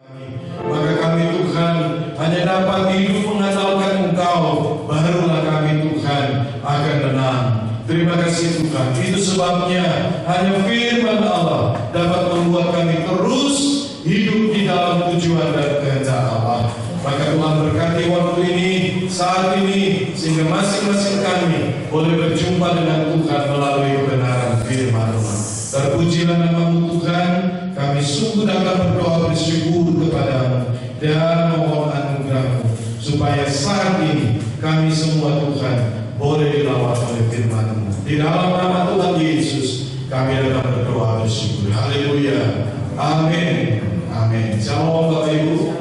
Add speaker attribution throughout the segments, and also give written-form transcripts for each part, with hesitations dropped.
Speaker 1: Maka kami Tuhan hanya dapat hidup mengandalkan Engkau, barulah kami Tuhan akan menang. Terima kasih Tuhan. Itu sebabnya hanya firman Allah dapat membuat kami terus hidup di dalam tujuan dan kehendak Allah. Maka Tuhan berkati waktu ini, saat ini, sehingga masing-masing kami boleh berjumpa dengan Tuhan melalui kebenaran firman Tuhan. Terpujilah nama-Mu Tuhan. Kami sungguh dapat berdoa bersyukur kepadamu dan mohon anugerah-Mu, supaya saat ini kami semua Tuhan boleh dilawat oleh firman-Mu. Di dalam nama Tuhan Yesus kami dapat berdoa bersyukur. Haleluya. Amin. Amin. Shalom Bapak Ibu.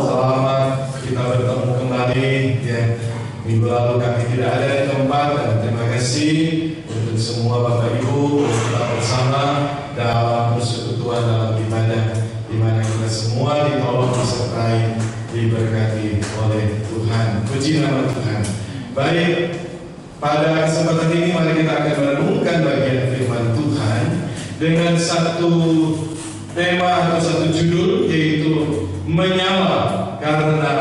Speaker 1: Selamat kita bertemu kembali ya. Minggu lalu kami tidak ada di tempat, dan terima kasih untuk semua Bapak Ibu kita bersama dalam persekutuan dalam ibadah, di mana kita semua ditolong, disertai, diberkati oleh Tuhan. Puji nama Tuhan. Baik, pada kesempatan ini mari kita akan merenungkan bagian firman Tuhan dengan satu tema atau satu judul, yaitu menyala karena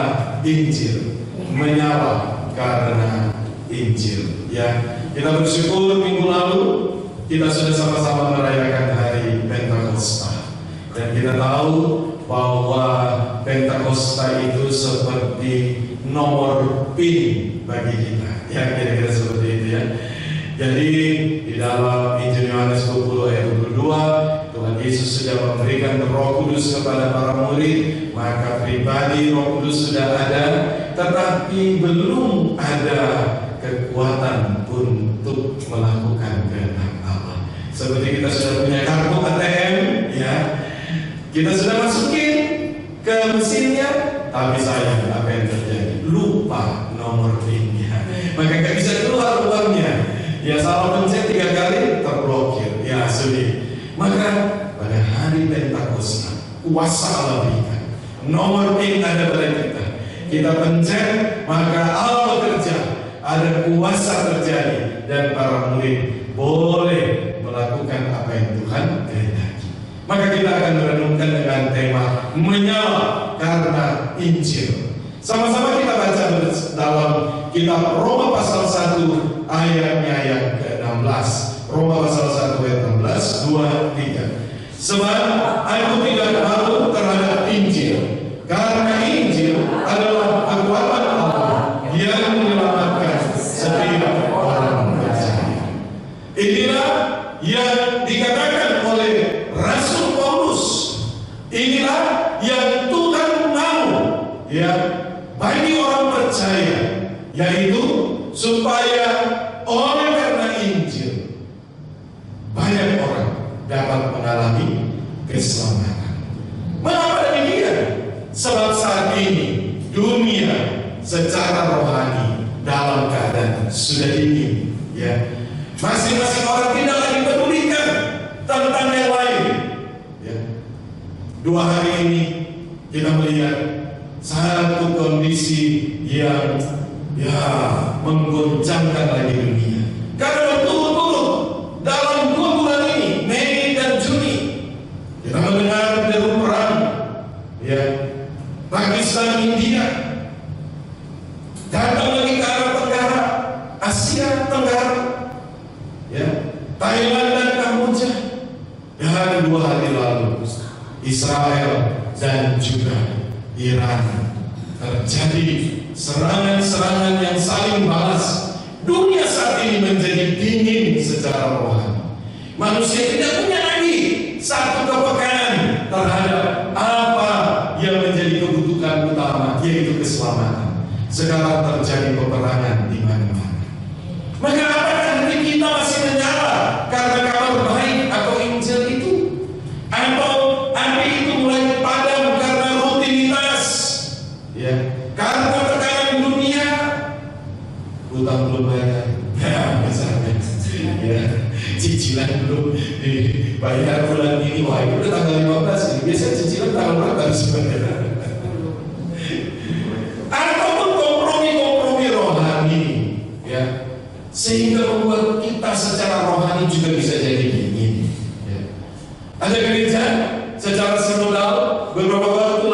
Speaker 1: Injil. Menyala karena Injil. Ya, kita bersyukur minggu lalu kita sudah sama-sama merayakan hari Pentakosta, dan kita tahu bahwa Pentakosta itu seperti nomor PIN bagi kita. Ya, kira-kira seperti itu ya. Jadi di dalam Injil Yohanes 20 ayat 22, Tuhan Yesus sudah memberikan Roh Kudus kepada para murid. Maka pribadi Roh Kudus sudah ada, tetapi belum ada kekuatan untuk melakukan kehendak Allah. Seperti kita sudah punya kartu ATM, ya, kita sudah masukin ke mesinnya, tapi sayang apa yang terjadi? Lupa nomor PIN-nya, maka nggak bisa keluar uangnya. Ya, salah pencet 3 kali terblokir. Ya, sudah. Maka pada hari Pentakosta kuasa Allah berikan. Nomor PIN ada pada kita. Kita pencet, maka Allah bekerja. Ada kuasa terjadi, dan para murid boleh melakukan apa yang Tuhan kehendaki. Maka kita akan merenungkan dengan tema menyala karena Injil. Sama-sama kita baca dalam kitab Roma pasal 1 ayatnya yang ke-16. Roma pasal 1 ayat 16, 2, 3. Sebab aku tidak malu terhadap Injil, karena Injil adalah kekuatan Allah yang menyelamatkan setiap orang percaya. Inilah yang dikatakan oleh Rasul Paulus. Inilah yang Tuhan mau, ya, bagi orang percaya, yaitu supaya oleh karena Injil banyak orang dapat mengalami keselamatan. Mengapa demikian? Sebab saat ini dunia secara rohani dalam keadaan sudah dingin, ya. Masing-masing orang tidak lagi pedulikan tentang yang lain, ya. 2 hari ini kita melihat satu kondisi yang menggoncangkan lagi dunia. Karena berturut-turut dalam 2 bulan ini, Mei dan Juni, kita mendengar deru perang, ya, Pakistan, India, datang lagi ke arah Tenggara, Asia Tenggara, ya, Thailand dan Kamboja, dan 2 hari lalu Israel dan juga Iran. Terjadi serangan-serangan yang saling balas. Dunia saat ini menjadi dingin secara rohani. Manusia tidak punya lagi satu kepekaan terhadap apa yang menjadi kebutuhan utama, yaitu keselamatan. Sekarang terjadi peperangan di mana-mana. Maka apakah hati kita masih menyala karena kabar baik atau Injil itu? Atau api itu mulai padam karena rutinitas, ya, karena tekanan dunia, hutang belum bayar, ya, misalnya, ya, cicilan belum dibayar bulan ini. Wah, itu udah tanggal 15 ini. Biasanya cicilan tanggal berapa sebenarnya? Ataupun kompromi-kompromi rohani, ya, sehingga membuat kita secara rohani juga bisa jadi dingin, ya. Ada gereja secara sinodal beberapa waktu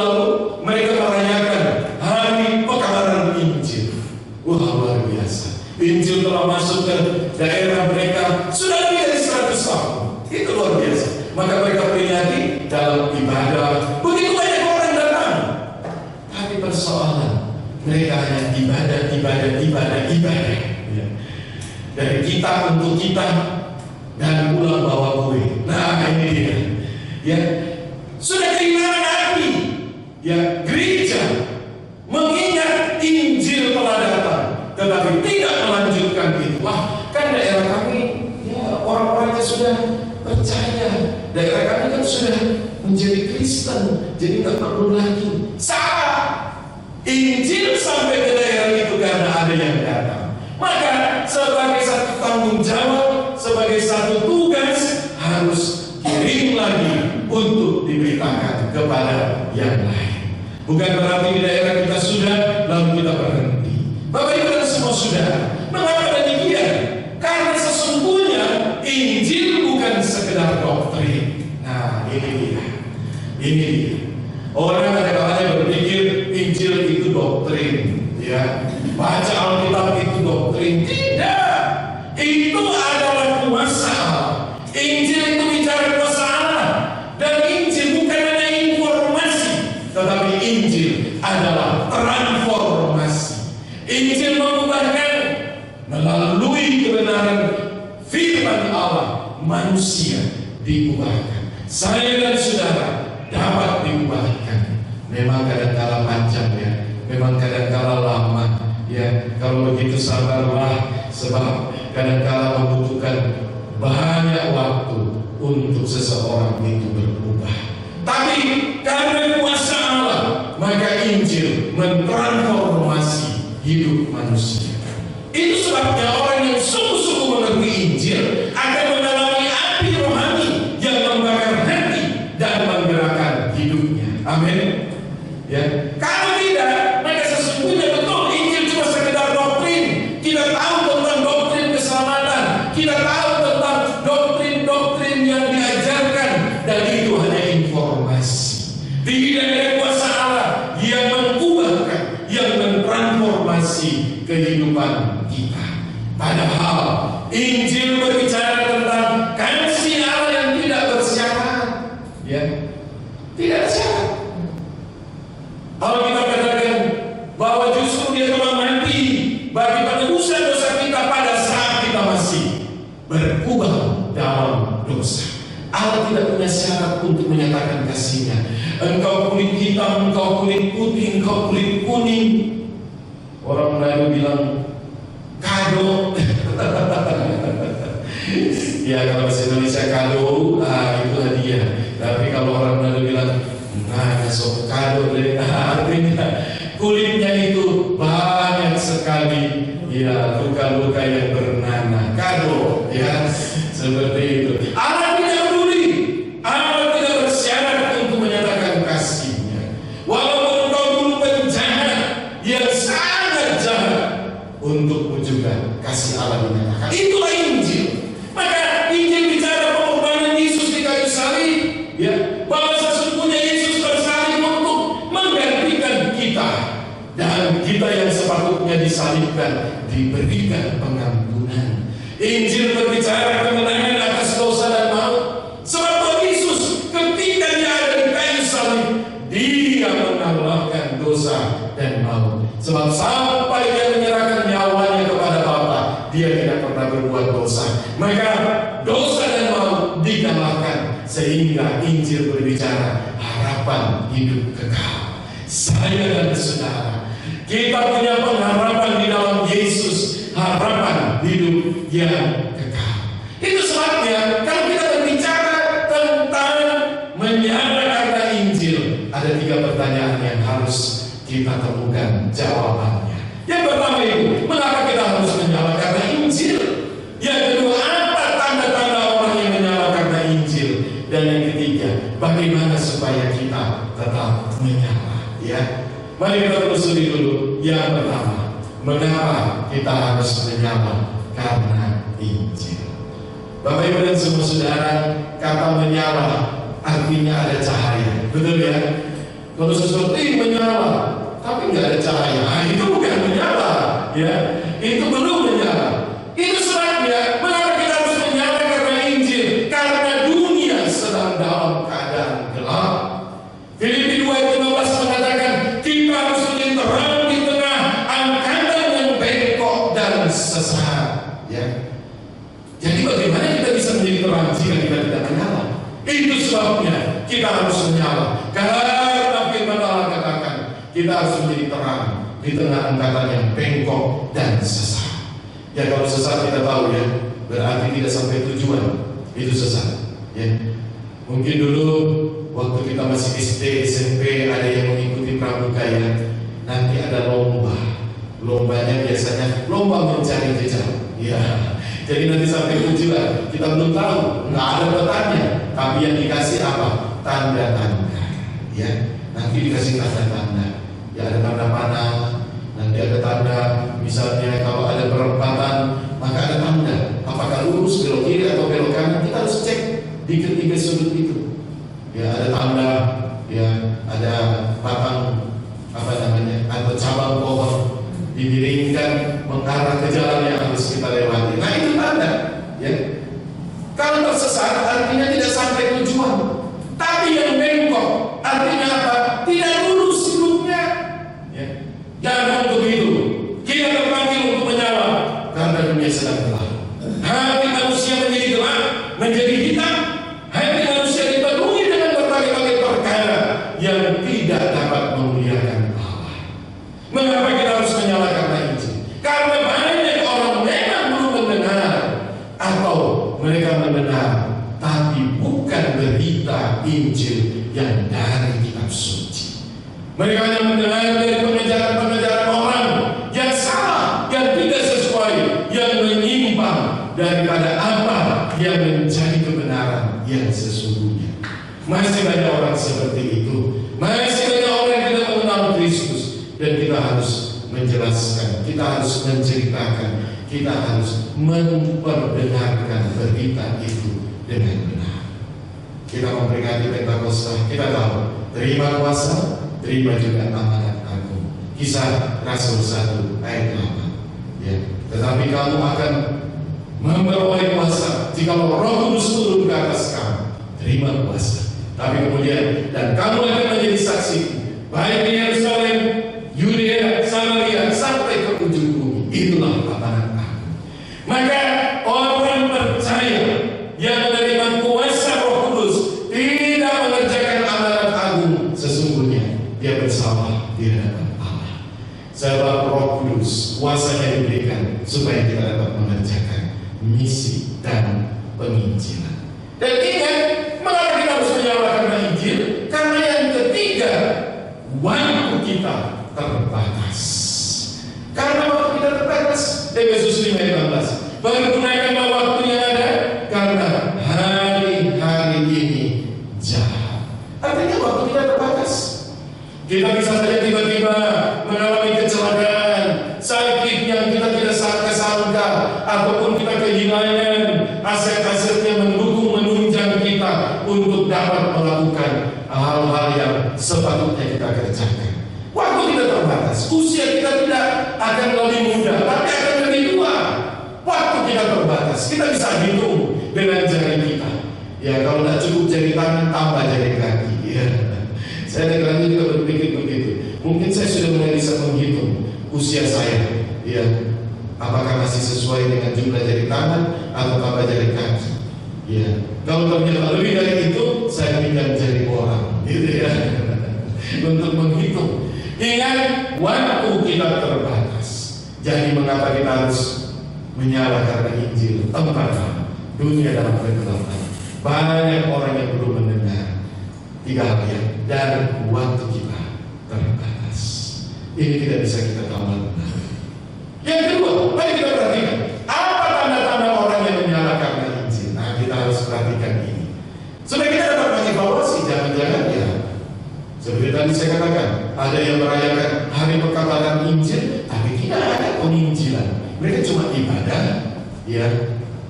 Speaker 1: Itu luar biasa. Maka mereka peringati dalam ibadah. Begitu banyak orang datang. Tapi persoalan mereka hanya ibadah. Ya. Dari kita untuk kita dan pulang bawa kue. Nah ini dia. Ya, sudah kehilangan arti. Ya, gereja mengingat Injil telah datang, tetapi tidak melanjutkan itu. Wah, kan daerah kami, ya orang-orangnya sudah percaya. Daerah kami kan sudah menjadi Kristen, jadi tak perlu lagi. Salah. Injil sampai ke daerah itu karena ada yang datang. Maka sebagai satu tanggung jawab, sebagai satu tugas, harus kirim lagi untuk diberitakan kepada yang lain. Bukan berarti di daerah kita sudah lalu kita berhenti. Bapak Ibu dan semua saudara, mengapa demikian? Karena sesungguhnya Injil bukan sekedar doktrin. Nah ini dia. Orang kadang-kadang berpikir Injil itu doktrin, ya. Baca Alkitab itu doktrin. Tidak. Itu adalah kuasa Allah. Injil itu bicara kuasa Allah. Dan Injil bukan hanya informasi, tetapi Injil adalah transformasi. Injil mengubahkan melalui kebenaran firman Allah, manusia diubahkan. Saya dan saudara dapat diubahkan. Memang kadang-kala panjang ya, memang kadang-kala lama ya. Kalau begitu sabarlah, sebab kadang-kala membutuhkan banyak waktu untuk seseorang itu berubah. Tapi karena kuasa Allah, maka Injil mentransformasi hidup manusia. Itu sebabnya orang yang sungguh-sungguh mengerti Injil akan mengalami api rohani yang membakar hati dan menggerakkan hidupnya. Amin. Ya, kalau tidak, maka sesungguhnya betul Injil cuma sekedar doktrin. Kita tahu tentang doktrin keselamatan, kita tahu tentang doktrin-doktrin yang diajarkan, dan itu hanya informasi. Tidak ada kuasa Allah yang mengubahkan, yang mentransformasi kehidupan kita. Padahal Injil berbicara tentang kasih Allah yang tidak bersyarat, ya, tidak ada syarat. Kalau kita katakan bahwa justru Dia telah mati bagi penebusan dosa kita pada saat kita masih berkubang dalam dosa. Allah tidak punya syarat untuk menyatakan kasih-Nya. Engkau kulit hitam, engkau kulit putih, engkau kulit kuning. Orang lain bilang kado. Ya kalau bahasa Indonesia kado, itu hadiah. Tapi kalau orang lain bilang sok kado deh, artinya kulitnya itu banyak sekali, ya, luka-luka yang bernanah. Kado, ya, seperti itu. Allah tidak peduli, Allah tidak bersyarat untuk menyatakan kasih-Nya. Walaupun engkau dulu penjahat yang sangat jahat, untukmu juga kasih Allah dinyatakan. Itulah Injil. Maka Injil bicara pengorbanan Yesus di kayu salib, ya, bahwa sesungguhnya Yesus tersalib untuk menggantikan kita, dan kita yang sepatutnya disalibkan diberikan pengampunan. Injil berbicara kemenangan atas dosa dan maut. Sebab Yesus ketika Dia ada di kayu salib, Dia mengalahkan dosa dan maut. Sebab sampai Dia menyerahkan nyawanya kepada Bapa, Dia tidak pernah berbuat dosa. Maka dosa dan maut dikalahkan, sehingga Injil berbicara harapan hidup kekal. Saya dan saudara, kita punya pengharapan di dalam Yesus, harapan hidup yang kekal. Itu sebabnya kalau kita berbicara tentang menyala karena Injil, ada 3 pertanyaan yang harus kita temukan jawabannya. Yang pertama itu, mengapa kita harus menyala karena Injil? Yang kedua, apa tanda-tanda orang yang menyala karena Injil? Dan yang ketiga, bagaimana supaya kita tetap menyala? Ya, mari kita telusuri dulu. Yang pertama, mengapa kita harus menyala karena Injil? Bapak Ibu dan semua saudara, kata menyala artinya ada cahaya, betul ya? Kalau sesuatu menyala, tapi nggak ada cahaya, itu bukan menyala, ya? Itu belum menyala. Itu sebabnya mengapa kita harus menyala karena Injil? Karena dulu sebabnya kita harus menyala. Karena firman Allah katakan kita harus menjadi terang di tengah angkatan yang bengkok dan sesat. Ya kalau sesat kita tahu ya, berarti tidak sampai tujuan, itu sesat. Ya, mungkin dulu waktu kita masih SD, SMP ada yang mengikuti pramuka ya. Nanti ada lomba, lombanya biasanya lomba mencari jejak. Ya, jadi nanti sampai tujuan kita belum tahu, nggak ada petanya, tapi yang dikasih apa? Tanda-tanda. Ya, nanti dikasih tanda-tanda. Ya ada tanda panah, nanti ada tanda, misalnya kalau ada perempatan, maka ada tanda. Apakah lurus belok kiri atau belok kanan? Kita harus cek di ketiga sudut itu. Ya ada tanda, ya ada batang apa namanya, atau cabang pohon dimiringkan mengarah ke jalan yang harus kita lewati. Nah itu tanda. Ya. Kalau tersesat artinya tidak sampai tujuan. Tapi yang bengkok artinya apa? Tidak lurus hidupnya. Ya. Dan untuk itu kita terpanggil untuk menyala karena dunia sedang gelap. Hati manusia menjadi gelap, menjadi hitam. Hati manusia dipenuhi dengan berbagai-bagai perkara yang tidak dapat memuliakan Allah. Mengapa kita harus menyala karena Injil? Karena banyak orang memang belum mendengar, atau mereka mendengar tapi bukan berita Injil yang dari kitab suci. Mereka hanya mendengar dari pengajaran-pengajaran orang yang salah, yang tidak sesuai, yang menyimpang daripada apa yang menjadi kebenaran yang sesungguhnya. Masih banyak orang seperti itu. Masih banyak orang yang tidak mengenal Kristus. Dan kita harus menjelaskan, kita harus menceritakan, kita harus memperdengarkan berita itu dengan benar. Kita memperingati Pentakosta, kita tahu terima kuasa, terima juga amanat agung. Kisah Rasul 1 ayat 8. Ya. Tetapi kamu akan memperoleh kuasa jika Roh Kudus turun ke atas kamu. Terima kuasa. Tapi kemudian, dan kamu akan menjadi saksi baik di Yerusalem, Yudea, Samaria, sampai ke ujung bumi. Itulah amanat agung. Maka orang percaya yang menerima kuasa Roh Kudus tidak mengerjakan amanat agung, sesungguhnya dia bersalah di hadapan Allah. Sebab Roh Kudus kuasanya diberikan supaya kita dapat mengerjakan misi dan penginjilan. Dan ingat, mengapa kita harus menyalakan Injil? Karena yang ketiga, waktu kita terbatas. Karena waktu kita terbatas. Efesus 5:15. Pergunakanlah waktu yang ada, karena hari-hari ini jahat. Artinya waktu kita terbatas. Kita bisa saja tiba-tiba mengalami kecelakaan, sakit yang kita tidak sangka-sangka, ataupun kita kehilangan aset-asetnya mendukung menunjang kita untuk dapat melakukan hal-hal yang sepatutnya kita kerjakan. Waktu kita terbatas, usia kita tidak akan lebih muda, tapi akan lebih tua. Waktu kita terbatas, kita bisa hitung dengan jari kita. Ya kalau tidak cukup jari tangan, tambah jari kaki. Ya. Saya kadang-kadang juga berpikir begitu. Mungkin saya sudah mulai bisa menghitung usia saya. Ya, apakah masih sesuai dengan jumlah jari tangan atau tambah jari kaki? Ya, kalau ternyata lebih dari itu, saya pinjam jari orang, gitu ya, untuk menghitung. Ingat, waktu kita terbatas. Jadi mengapa kita harus menyala karena Injil? Tempatlah dunia dalam kegelapan. Banyak orang yang belum mendengar. Tiga hal ya, dan waktu kita terbatas. Ini tidak bisa kita kawal. Yang kedua, mari kita perhatikan apa tanda-tanda orang yang menyala karena Injil. Nah, kita harus perhatikan ini supaya kita dapat mengevaluasi. Jangan-jangan ya, seperti tadi saya katakan, ada yang merayakan hari pekabaran Injil, tapi tidak ada penginjilan. Mereka cuma ibadah, ya,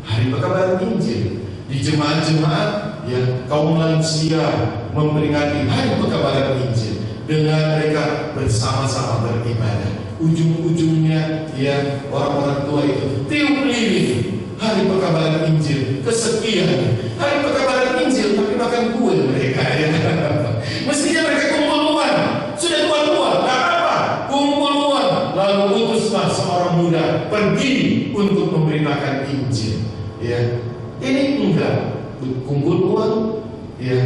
Speaker 1: hari pekabaran Injil. Di jemaat-jemaat, ya, kaum lansia memperingati hari pekabaran Injil dengan mereka bersama-sama beribadah. Ujung-ujungnya, ya, orang-orang tua itu tiup lilin hari pekabaran Injil kesekian. Hari pekabaran Injil, tapi makan kue mereka, ya. Mestinya mereka kumpul uang, sudah tua-tua, tak apa, kumpul uang, lalu utuslah seorang muda pergi untuk memberitakan Injil. Ya, ini enggak, kumpul uang, ya,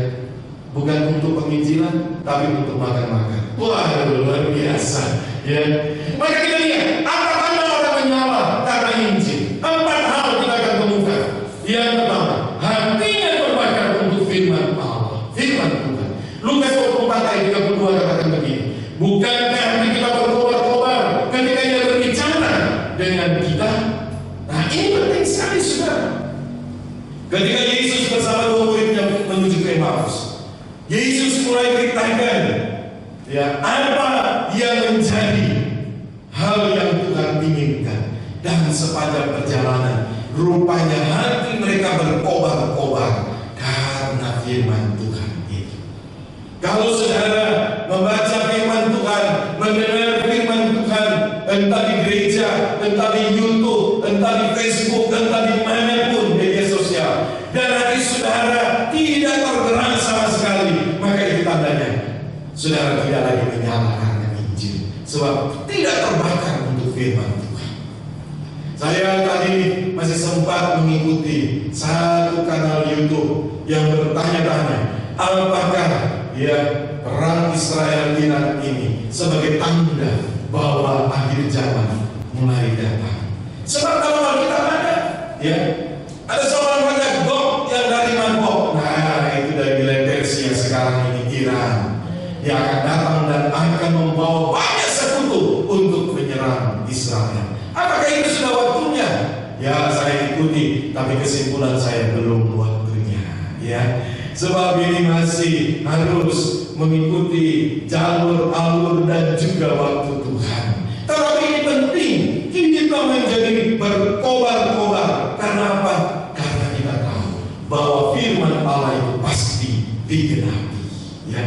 Speaker 1: bukan untuk penginjilan, tapi untuk makan-makan. Wah, luar biasa, ya. Maka kita lihat, apa tanda orang menyala karena Injil? 4 hal kita akan temukan. Yang pertama, hatinya terbakar untuk firman Allah, firman Tuhan. Lukas 24 ayat 32 katakan begini, bukankah hati kita berkobar-kobar ketika ia berbicara dengan kita? Nah, ini penting sekali, saudara. Ketika Yesus bersama 2 muridnya menuju ke Emmaus, Yesus mulai beritakan, ya, apa yang menjadi hal yang Tuhan inginkan. Dan sepanjang perjalanan, rupanya hati mereka berkobar-kobar karena firman Tuhan itu. Kalau saudara membaca firman Tuhan, mendengar firman Tuhan, entah di gereja, entah di YouTube, entah di Facebook, entah di manapun media sosial, dan hati saudara tidak tergerak sama sekali, maka itu tandanya saudara tidak lagi menyala karena Injil, sebab tidak terbakar untuk firman Tuhan. Saya tadi masih sempat mengikuti satu kanal YouTube yang bertanya-tanya, apakah ya perang Israel Iran ini sebagai tanda bahwa akhir zaman mulai datang. Sebab kalau kita ada, ya, ada seorang raja Gog yang dari Magog. Nah, itu dari wilayah Persia, sekarang ini Iran. Dia akan datang dan akan membawa banyak sekutu untuk menyerang Israel. Apakah itu sudah waktunya? Ya, saya ikuti, tapi kesimpulan saya belum waktunya, ya. Sebab ini masih harus mengikuti jalur, alur, dan juga waktu Tuhan. Tetapi ini penting, kita menjadi berkobar-kobar. Karena apa? Karena kita tahu bahwa firman Allah itu pasti digenapi, ya.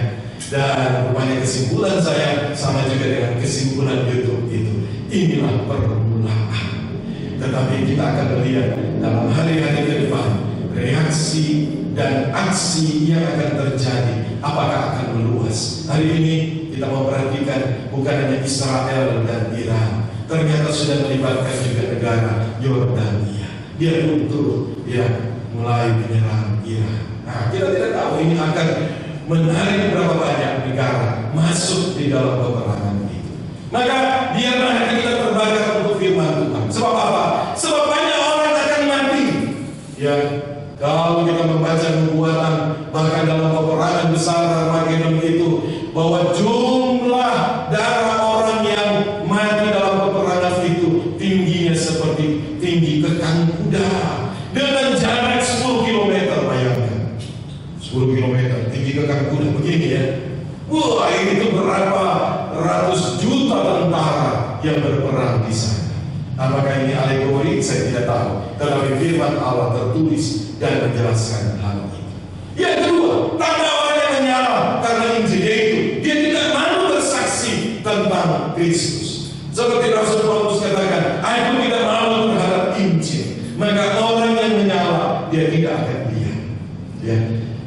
Speaker 1: Dan rupanya kesimpulan saya sama juga dengan kesimpulan YouTube itu. Inilah permulaan. Tetapi kita akan melihat dalam hari-hari ke depan reaksi dan aksi yang akan terjadi, apakah akan meluas. Hari ini kita memperhatikan bukan hanya Israel dan Iran, ternyata sudah melibatkan juga negara Yordania. Dia turut ya mulai menyerang Iran. Nah, kita tidak tahu ini akan menarik berapa banyak negara masuk di dalam peperangan itu. Maka biarlah hati kita terbakar untuk firman Tuhan. Sebab apa? Sebab banyak orang akan mati. Ya, kalau kita membaca nubuatan bahkan dalam peperangan besar Armageddon itu, bahwa jumlah darah orang yang mati dalam peperangan itu tingginya seperti tinggi kekang kuda dengan jarak 10 km. Bayangkan 10 km tinggi kekang kuda begini, ya. Wah, ini tuh berapa ratus juta tentara yang berperang di sana. Apakah ini alegori? Saya tidak tahu. Tetapi firman Allah tertulis dan menjelaskan hal ini. Yang kedua, tanda orang yang menyala karena Injil, yaitu dia tidak malu bersaksi tentang Kristus. Seperti Rasul Paulus katakan, aku tidak malu terhadap Injil. Maka orang yang menyala, dia tidak akan diam. Ya.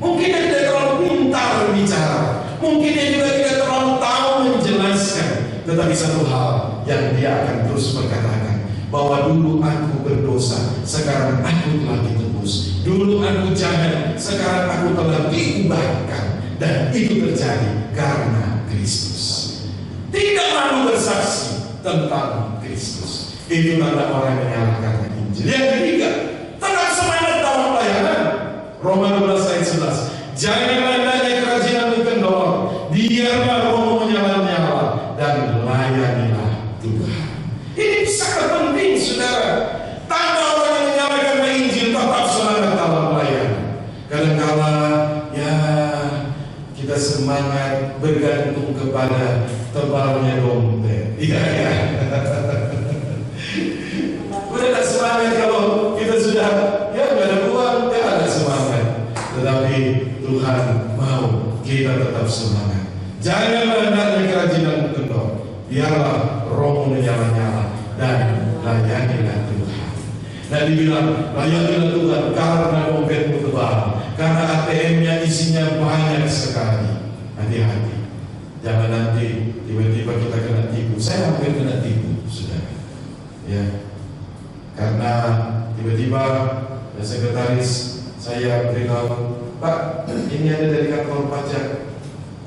Speaker 1: Mungkin dia tidak terlalu pintar berbicara, mungkin dia juga tidak terlalu tahu menjelaskan, tetapi satu hal yang dia akan terus berkatakan, bahwa dulu aku berdosa, sekarang aku telah ditebus. Dulu aku jahat, sekarang aku telah diubahkan. Dan itu terjadi karena Kristus. Tidak malu bersaksi tentang Kristus. Itu tanda orang yang menyala karena Injil. Yang ketiga, tetap semangat dalam pelayanan. Roma 12 ayat 11. Janganlah adanya kerajinan kendor, biarlah rohmu menyala-nyala dan layanilah Tuhan. Ini sangat penting, saudara. Tanda orang yang menyala karena Injil, tetap semangat dalam pelayanan. Kadang-kala ya kita semangat bergantung kepada tebalnya dompet. Iya, ya. Udah tak semangat kalau kita sudah ya nggak ada uang, ya ada semangat. Tetapi Tuhan mau kita tetap semangat. Janganlah adanya kerajinan kendor, biarlah rohmu menyala-nyala dan layanilah Tuhan. Dan dibilang layanilah Tuhan karena dompetmu tebal, karena ATM-nya isinya banyak sekali. Hati-hati, jangan nanti tiba-tiba kita kena tipu. Saya hampir kena tipu, saudara. Ya, karena tiba-tiba sekretaris saya saya beritahu, Pak, ini ada dari kantor pajak.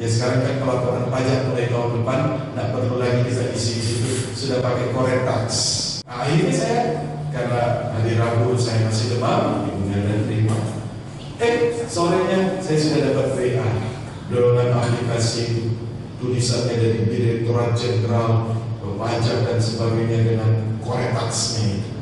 Speaker 1: Ya sekarang kan pelaporan pajak mulai tahun depan tidak perlu lagi kita isi itu, sudah pakai Coretax. Nah, akhirnya saya, karena hari Rabu saya masih demam, ibunya dan terima. Sorenya saya sudah dapat WA dorongan aplikasi tulisannya dari Direktorat Jenderal Pajak dan sebagainya dengan Coretax-nya itu.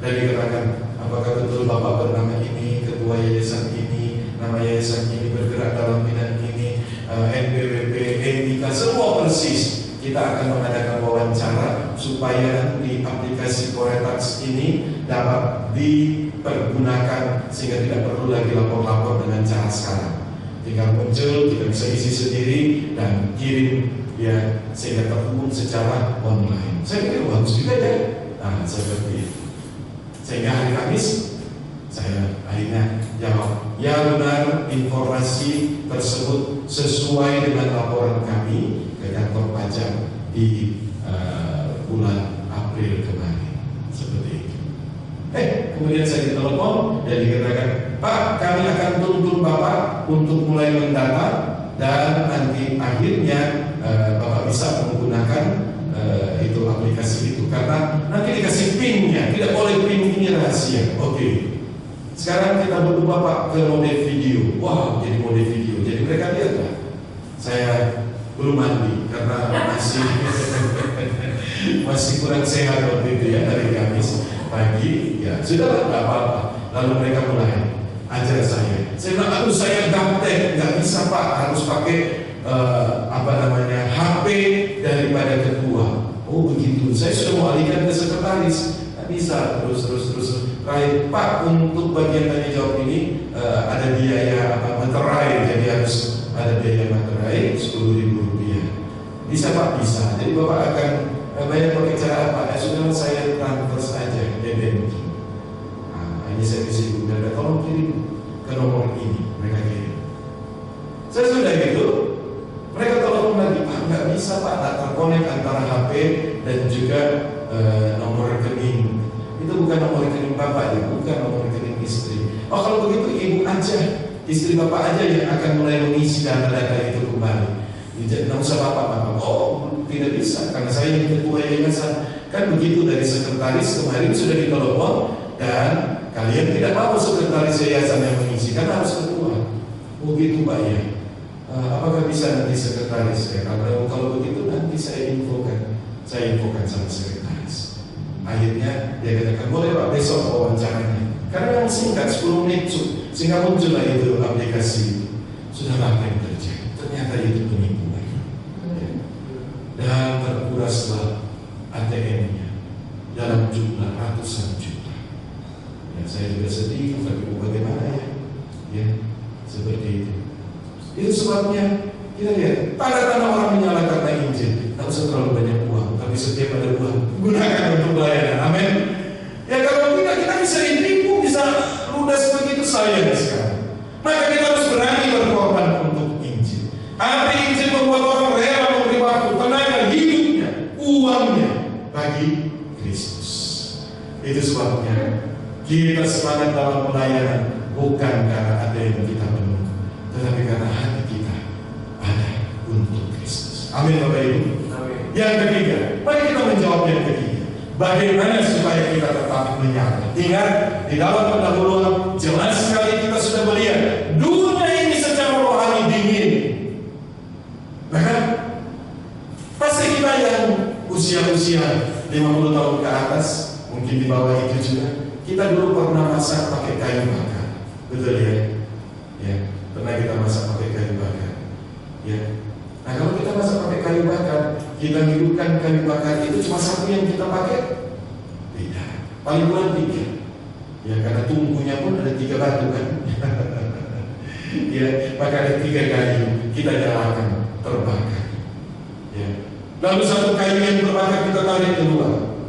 Speaker 1: Dan dikatakan, apakah betul Bapak bernama ini, ketua yayasan ini, nama yayasan ini bergerak dalam bidang ini, NPWP, NIK, semua persis. Kita akan mengadakan wawancara supaya di aplikasi Coretax ini dapat dipergunakan sehingga tidak perlu lagi lapor-lapor dengan cara sekarang. Tinggal muncul, kita bisa isi sendiri dan kirim ya sehingga terhubung secara online. Saya pikir bagus juga ya. Nah, seperti itu. Sehingga hari Kamis saya akhirnya jawab, ya benar informasi tersebut sesuai dengan laporan kami ke kantor pajak di bulan April kemarin. Seperti itu. Kemudian saya ditelepon dan dikatakan, Pak, kami akan tuntun Bapak untuk mulai mendata dan nanti akhirnya Bapak bisa menggunakan itu aplikasi itu karena nanti dikasih PIN-nya, tidak boleh PIN ini rahasia. Oke. Sekarang kita berubah Pak ke mode video. Wah, jadi mode video. Jadi mereka lihat lah. Saya belum mandi karena masih kurang sehat waktu itu ya, dari Kamis pagi. Ya sudah nggak apa-apa. Lalu mereka mulai ajar saya. Saya bilang, aduh saya gaptek, nggak bisa Pak, harus pakai HP daripada ketua. Oh begitu, saya sudah mau alihkan ke sekretaris. Nggak bisa, terus. Baik Pak, untuk bagian tanya jawab ini ada biaya materai, jadi harus ada biaya materai Rp10.000. Bisa Pak? Bisa. Jadi Bapak akan bayar pakai cara apa? Sudah saya transfer saja ke banking. Nah, ini saya kasih ibu dan tolong kirim ke nomor ini, mereka kirim. Saya sudah gitu, mereka tolong lagi, Pak nggak bisa Pak, tak terkonek antara HP dan juga nomor rekening. Itu bukan nomor rekening Bapak ya, bukan nomor rekening istri. Oh kalau begitu ibu aja, istri Bapak aja yang akan mulai mengisi data-data itu kembali. Jadi nggak usah Bapak. Oh tidak bisa, karena saya yang ketua yayasan. Kan begitu dari sekretaris kemarin sudah ditelepon dan kalian tidak mau sekretaris yayasan yang mengisi, kan harus ketua. Oh gitu Pak ya. Apakah bisa nanti sekretaris ya? Kalau begitu nanti saya infokan sama sekretaris. Akhirnya dia katakan boleh Pak besok wawancaranya. Karena yang singkat 10 menit sehingga muncullah itu aplikasi. Sudah apa yang terjadi? Ternyata itu penipuan. Dan terkuraslah ATM-nya dalam jumlah ratusan juta. Ya, saya juga sedih, tapi bagaimana ya? Ya, seperti itu. Itu sebabnya kita lihat tanda-tanda orang menyala karena Injil. Tak usah terlalu banyak uang, tapi setiap ada uang gunakan untuk pelayanan. Amin. Ya kalau tidak kita bisa ditipu, bisa ludas begitu sayang sekarang. Maka kita harus berani berkorban untuk Injil. Tapi Injil membuat orang rela memberi waktu, tenaga, hidupnya, uangnya bagi Kristus. Itu sebabnya kita semangat dalam pelayanan bukan karena ada yang kita penuh, tetapi karena hati kita ada untuk Kristus. Amin Bapak Ibu. Amin. Yang ketiga, mari kita menjawab yang ketiga. Bagaimana supaya kita tetap menyala? Ingat, di dalam pendahuluan jelas sekali kita sudah melihat dunia ini secara rohani dingin. Bahkan pasti kita yang usia-usia 50 tahun ke atas, mungkin di bawah itu juga, kita dulu pernah masak pakai kayu bakar. Betul ya? Ya, pernah kita masak pakai kayu bakar. Ya. Nah kalau kita masak pakai kayu bakar, kita hidupkan kayu bakar itu cuma satu yang kita pakai? Tidak. Paling kurang 3. Ya karena tungkunya pun ada 3 batu kan. Ya, maka ada 3 kayu kita nyalakan terbakar. Ya. Lalu satu kayu yang terbakar kita tarik keluar.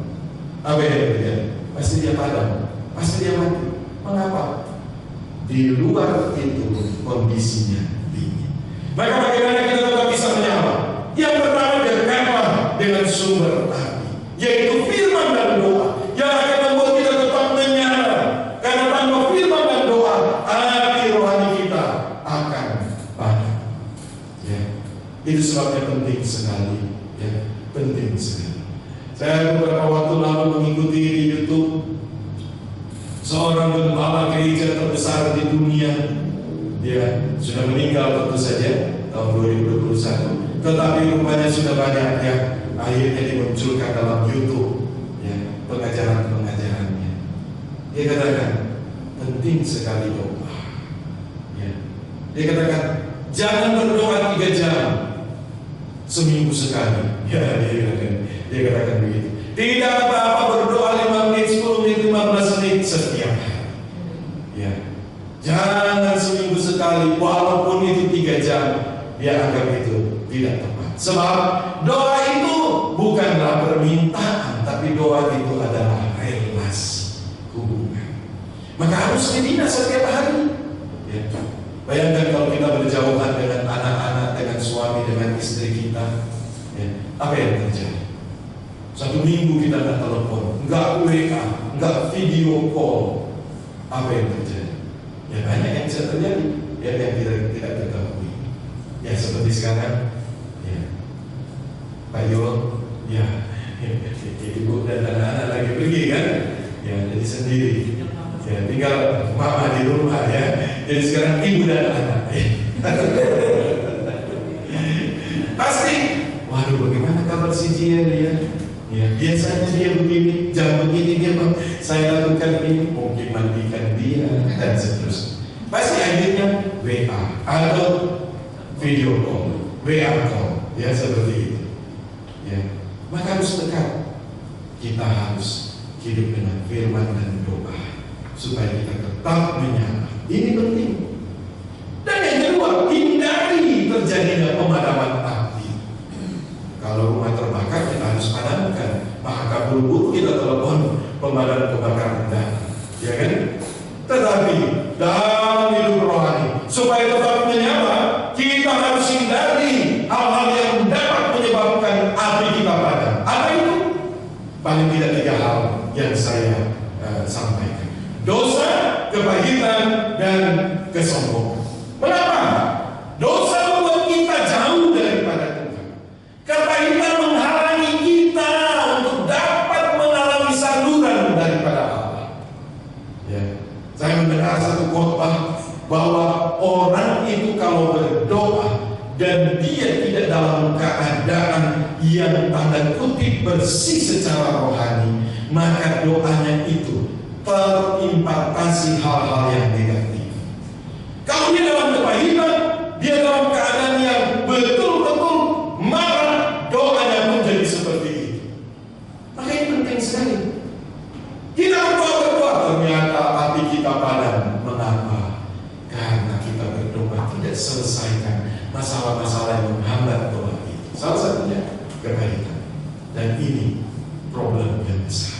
Speaker 1: Apa yang terjadi? Pasti dia padam, pasti dia mati. Mengapa? Di luar itu kondisinya dingin. Maka bagaimana kita tetap bisa menyala? Yang pertama dekatlah dengan sumber api, yaitu firman dan doa, yang akan membuat kita tetap menyala. Karena tanpa firman dan doa Itu sebabnya penting sekali, ya, penting sekali. Saya beberapa waktu lalu mengikuti di YouTube seorang gembala gereja terbesar di dunia. Dia sudah meninggal tentu saja tahun 2021, tetapi rupanya sudah banyak yang akhirnya dimunculkan dalam YouTube, ya, pengajaran-pengajarannya. Dia katakan penting sekali doa, ya. Dia katakan jangan berdoa 3 jam seminggu sekali, ya. Dia katakan begitu. Tidak apa-apa berdoa 5 menit, 10 menit, 15 menit setiap hari, ya. Jangan seminggu sekali, walaupun itu 3 jam. Dia anggap itu tidak tepat. Sebab doa itu bukanlah permintaan, tapi doa itu adalah relasi, hubungan. Maka harus dibina setiap hari, ya. Bayangkan kalau kita berjauhan dengan anak-anak, dengan suami, dengan istri kita, ya, apa yang terjadi? 1 minggu kita nggak telepon, nggak WA, nggak video call, apa yang terjadi? Ya banyak yang bisa terjadi, ya, yang tidak terketahui. Ya seperti sekarang, ya, Pak Yul, ya, ibu dan anak-anak lagi pergi kan, ya, jadi sendiri, ya, tinggal mama di rumah, ya. Jadi sekarang ibu dan anak, ya. Pasti, waduh, bagaimana kabar si Jiel, ya? Ya, biasanya dia begini, jam begini dia saya lakukan ini, mungkin mandikan dia dan seterusnya. Pasti akhirnya WA atau video call, WA call, ya, seperti itu. Ya, maka harus dekat. Kita harus hidup dengan firman dan doa supaya kita tetap menyala. Ini penting. Dan yang kedua, hindari terjadinya pemadaman api. Kalau rumah terbakar kita harus padamkan, maka buru-buru kita telepon pemadam kebakaran, ya kan? Tetapi dalam hidup rohani, supaya tetap menyala, kita harus hindari hal-hal yang dapat menyebabkan api kita padam. Apa itu? Paling tidak 3 hal yang saya sampaikan: dosa, kepahitan, dan kesombongan. Kenapa? Dosa membuat kita jauh daripada Tuhan. Kepahitan menghalangi kita untuk dapat mengalami saluran daripada Allah. Ya. Saya mendengar satu khotbah bahwa orang itu kalau berdoa dan dia tidak dalam keadaan yang tanda kutip bersih secara rohani, maka doanya itu terimpartasi hal-hal yang negatif. Kalau dia dalam kepahitan, dia dalam keadaan yang betul-betul marah, doanya pun jadi seperti itu. Maka ini penting sekali. Kita berdoa, ternyata hati kita padam. Mengapa? Karena kita berdoa tidak selesaikan masalah-masalah yang menghambat doa itu. Salah satunya kepahitan. Dan ini problem yang besar.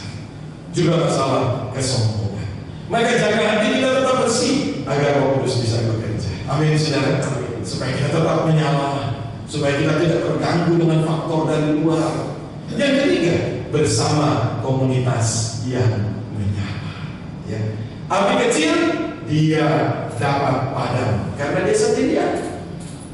Speaker 1: Juga masalah kesombongan. Maka jaga hati kita tetap bersih agar Roh Kudus bisa bekerja. Amin, saudara. Supaya kita tetap menyala, supaya kita tidak terganggu dengan faktor dari luar. Yang ketiga, bersama komunitas yang menyala. Ya. Api kecil dia dapat padam karena dia sendirian.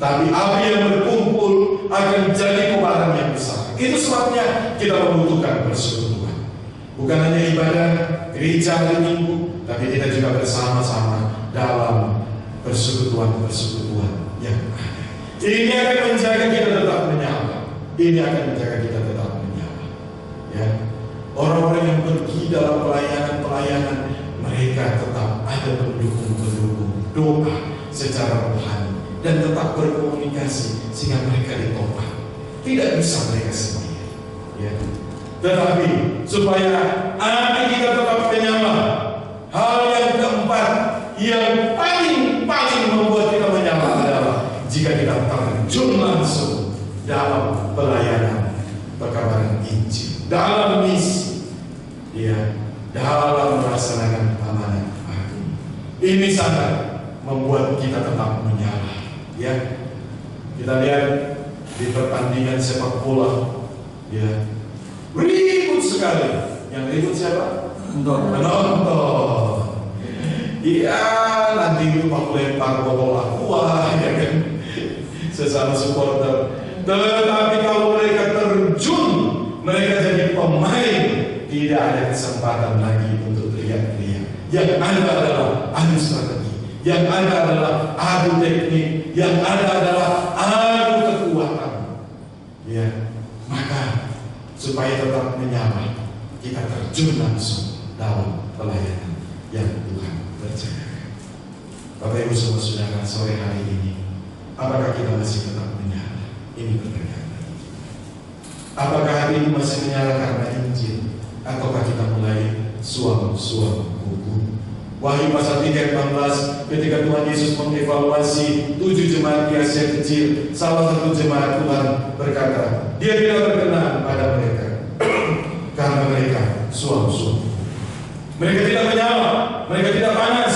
Speaker 1: Tapi api yang berkumpul akan jadi kobaran yang besar. Itu sebabnya kita membutuhkan persekutuan. Bukan hanya ibadah gereja hari Minggu, tapi kita juga bersama-sama dalam persekutuan-persekutuan yang ada. Ini akan menjaga kita tetap menyala. Ini akan menjaga kita tetap menyala. Ya, orang-orang yang pergi dalam pelayanan, mereka tetap ada pendukung-pendukung doa secara rohani dan tetap berkomunikasi sehingga mereka ditopang. Tidak bisa mereka sendiri. Ya. Tetapi supaya api kita tetap menyala, hal yang keempat yang paling membuat kita menyala adalah jika kita terjun langsung dalam pelayanan perkabaran Injil, dalam misi, ya, dalam melaksanakan amanat agung. Ini sangat membuat kita tetap menyala. Ya, kita lihat di pertandingan sepak bola, ya, ribut sekali. Yang ribut siapa? Penonton. Iya, nanti mau lempar botol aqua, ya kan? sesama supporter. Tetapi kalau mereka terjun, mereka jadi pemain, tidak ada kesempatan lagi untuk teriak-teriak. Yang ada adalah adu strategi, yang ada adalah adu teknik, yang ada adalah adu kekuatan. Ya, maka supaya tetap menyala, kita terjun langsung dalam pelayanan yang Tuhan percayakan. Bapak Ibu Saudara, sore hari ini, apakah kita masih tetap menyala? Ini pertanyaan. Apakah hati ini masih menyala karena Injil, ataukah kita mulai suam-suam hukum? Wahyu pasal 3 ayat 16, ketika Tuhan Yesus mengevaluasi 7 jemaat di Asia kecil, salah satu jemaat Tuhan berkata, dia tidak berkenan pada mereka karena mereka suam-suam. Mereka tidak menyala, mereka tidak panas.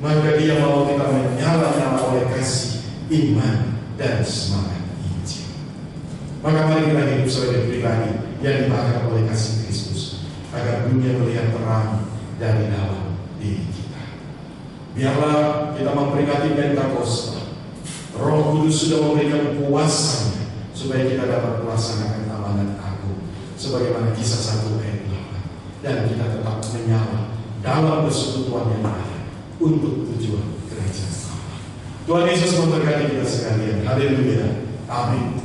Speaker 1: Maka dia mau kita menyala-nyala oleh kasih, iman, dan semangat Injil. Maka mari kita hidup sebagai pribadi yang dibakar oleh kasih Kristus, agar dunia melihat terang dari dalam diri kita. Biarlah kita memperingati Pentakosta. Roh Kudus sudah memberikan kuasanya supaya kita dapat melaksanakan amanat agung, sebagaimana Kisah 1 ayat 8. Dan kita tetap menyala dalam persekutuan yang ada untuk tujuan kerajaan Allah. Tuhan Yesus memberkati kita sekalian. Haleluya. Amin.